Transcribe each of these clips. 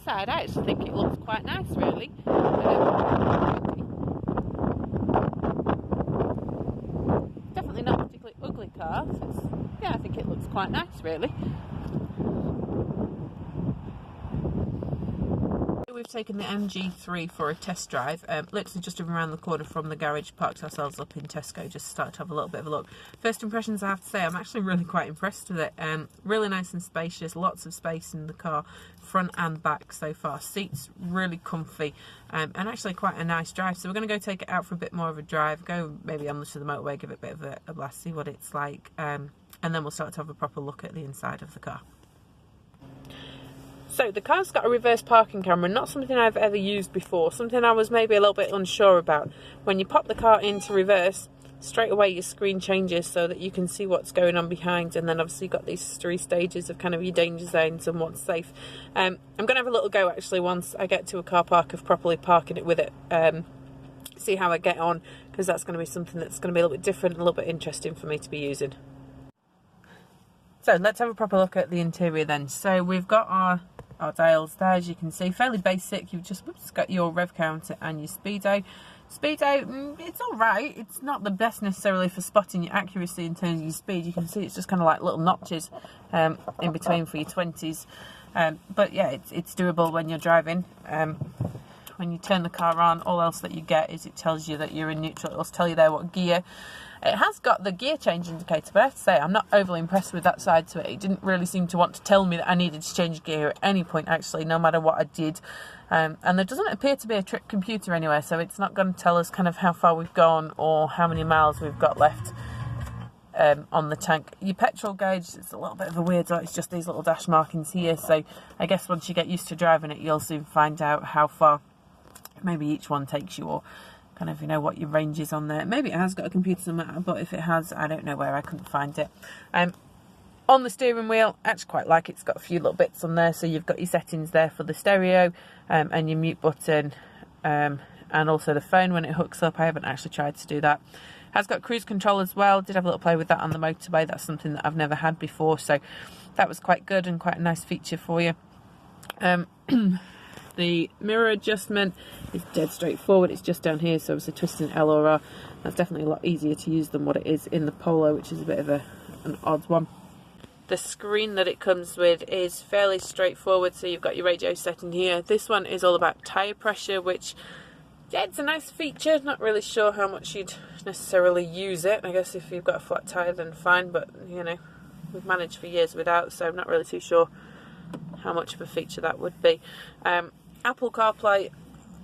inside, I actually think it looks quite nice, really. Definitely not a particularly ugly car. Yeah, I think it looks quite nice, really. We've taken the MG3 for a test drive, literally just around the corner from the garage, parked ourselves up in Tesco, just started to have a little bit of a look. First impressions, I have to say, I'm actually really quite impressed with it. Really nice and spacious, lots of space in the car, front and back so far. Seats really comfy, and actually quite a nice drive. So we're going to go take it out for a bit more of a drive, go maybe on to the motorway, give it a bit of a blast, see what it's like, and then we'll start to have a proper look at the inside of the car. So the car's got a reverse parking camera, not something I've ever used before, something I was maybe a little bit unsure about. When you pop the car into reverse, straight away your screen changes so that you can see what's going on behind, and then obviously you've got these 3 stages of kind of your danger zones and what's safe. I'm going to have a little go actually once I get to a car park of properly parking it with it, see how I get on, because that's going to be something that's going to be a little bit different, a little bit interesting for me to be using. So let's have a proper look at the interior then. So we've got our dials there, as you can see, fairly basic. You've just got your rev counter and your speedo. Speedo, it's all right. It's not the best necessarily for spotting your accuracy in terms of your speed. You can see it's just kind of like little notches in between for your 20s. But yeah, it's doable when you're driving. When you turn the car on, all else that you get is it tells you that you're in neutral. It'll tell you there what gear. It has got the gear change indicator, but I have to say I'm not overly impressed with that side to it. It didn't really seem to want to tell me that I needed to change gear at any point, actually, no matter what I did. And there doesn't appear to be a trip computer anywhere, so it's not going to tell us kind of how far we've gone or how many miles we've got left on the tank. Your petrol gauge, it's a little bit of a weird one. It's just these little dash markings here, so I guess once you get used to driving it, you'll soon find out how far maybe each one takes you, or kind of, you know, what your range is on there. Maybe it has got a computer somewhere, but if it has, I don't know where. I couldn't find it. On the steering wheel, I actually quite like it. It's got a few little bits on there, so you've got your settings there for the stereo, and your mute button, and also the phone when it hooks up. I haven't actually tried to do that. It has got cruise control as well. Did have a little play with that on the motorway. That's something that I've never had before, so that was quite good and quite a nice feature for you. The mirror adjustment is dead straightforward. It's just down here, so it's a twisting L or R. That's definitely a lot easier to use than what it is in the Polo, which is a bit of an odd one. The screen that it comes with is fairly straightforward, so you've got your radio setting here. This one is all about tyre pressure, which, yeah, it's a nice feature. Not really sure how much you'd necessarily use it. I guess if you've got a flat tyre, then fine, but, you know, we've managed for years without, so I'm not really too sure how much of a feature that would be. Apple CarPlay,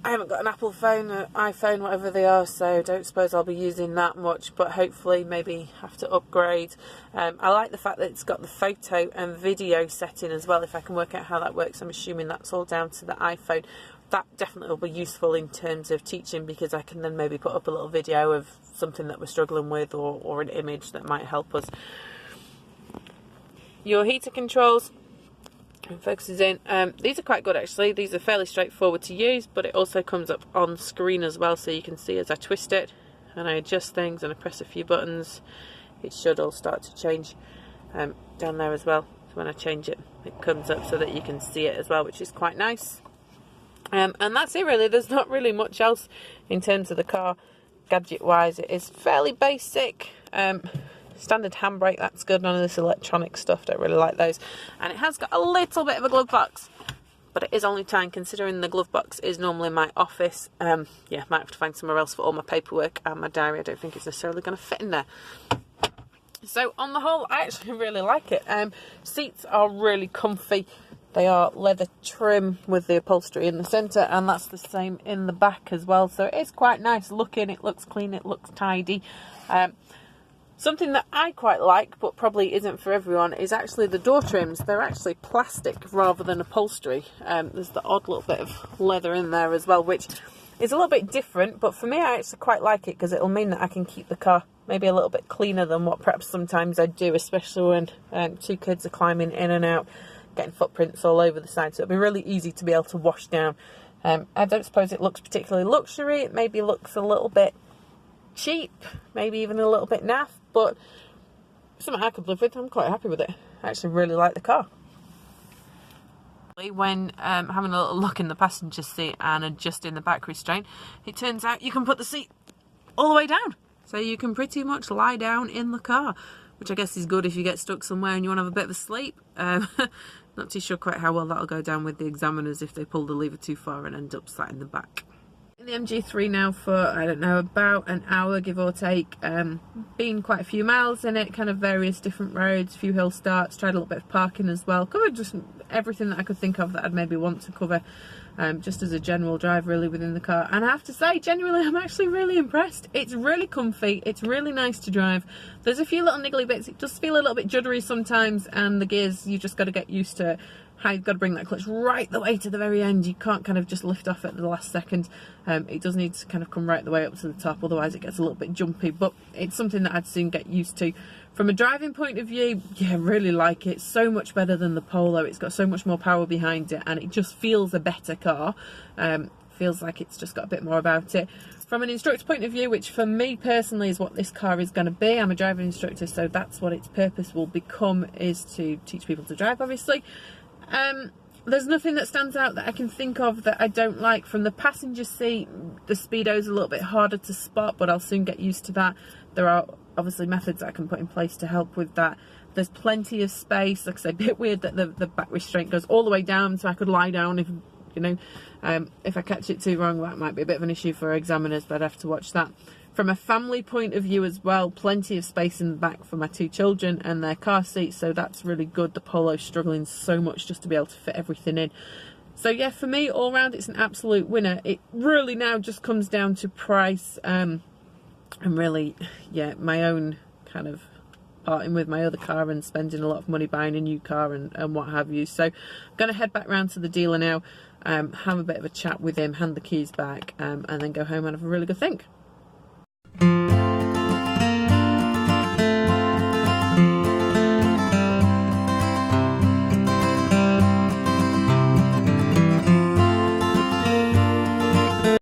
I haven't got an Apple phone, an iPhone, whatever they are, so don't suppose I'll be using that much, but hopefully maybe have to upgrade. I like the fact that it's got the photo and video setting as well. If I can work out how that works, I'm assuming that's all down to the iPhone. That definitely will be useful in terms of teaching, because I can then maybe put up a little video of something that we're struggling with, or an image that might help us. Your heater controls, focuses in. These are quite good actually. These are fairly straightforward to use, but it also comes up on screen as well, so you can see as I twist it and I adjust things and I press a few buttons, it should all start to change down there as well. So when I change it, it comes up so that you can see it as well, which is quite nice. And that's it really. There's not really much else in terms of the car gadget wise. It is fairly basic. Standard handbrake, that's good. None of this electronic stuff, don't really like those. And it has got a little bit of a glove box, but it is only tiny considering the glove box is normally my office. Yeah, might have to find somewhere else for all my paperwork and my diary. I don't think it's necessarily going to fit in there. So on the whole, I actually really like it. Seats are really comfy. They are leather trim with the upholstery in the centre, and that's the same in the back as well. So it is quite nice looking. It looks clean, it looks tidy. Something that I quite like, but probably isn't for everyone, is actually the door trims. They're actually plastic rather than upholstery. There's the odd little bit of leather in there as well, which is a little bit different, but for me I actually quite like it, because it'll mean that I can keep the car maybe a little bit cleaner than what perhaps sometimes I do, especially when 2 kids are climbing in and out, getting footprints all over the side. So it'll be really easy to be able to wash down. I don't suppose it looks particularly luxury. It maybe looks a little bit cheap, maybe even a little bit naff, but something I could live with. I'm quite happy with it. I actually really like the car. When having a little look in the passenger seat and adjusting the back restraint, it turns out you can put the seat all the way down. So you can pretty much lie down in the car, which I guess is good if you get stuck somewhere and you want to have a bit of a sleep. Not too sure quite how well that'll go down with the examiners if they pull the lever too far and end up sat in the back. In the MG3 now for, I don't know, about an hour, give or take. Been quite a few miles in it, kind of various different roads, a few hill starts, tried a little bit of parking as well. Covered just everything that I could think of that I'd maybe want to cover, just as a general drive really within the car. And I have to say, genuinely, I'm actually really impressed. It's really comfy, it's really nice to drive. There's a few little niggly bits, it does feel a little bit juddery sometimes, and the gears, you just got to get used to how you've got to bring that clutch right the way to the very end. You can't kind of just lift off at the last second. It does need to kind of come right the way up to the top, otherwise it gets a little bit jumpy, but it's something that I'd soon get used to. From a driving point of view, yeah, really like it. So much better than the Polo. It's got so much more power behind it, and it just feels a better car. Feels like it's just got a bit more about it. From an instructor point of view, which for me personally is what this car is going to be, I'm a driving instructor, so that's what its purpose will become, is to teach people to drive, obviously. There's nothing that stands out that I can think of that I don't like. From the passenger seat, the speedo's a little bit harder to spot, but I'll soon get used to that. There are obviously methods that I can put in place to help with that. There's plenty of space. Like I say, a bit weird that the back restraint goes all the way down, so I could lie down if, you know, if I catch it too wrong, that might be a bit of an issue for examiners, but I'd have to watch that. From a family point of view as well, plenty of space in the back for my two children and their car seats, so that's really good. The Polo's struggling so much just to be able to fit everything in. So yeah, for me, all round, it's an absolute winner. It really now just comes down to price, and really, yeah, my own kind of parting with my other car and spending a lot of money buying a new car and what have you. So I'm going to head back round to the dealer now, have a bit of a chat with him, hand the keys back, and then go home and have a really good think.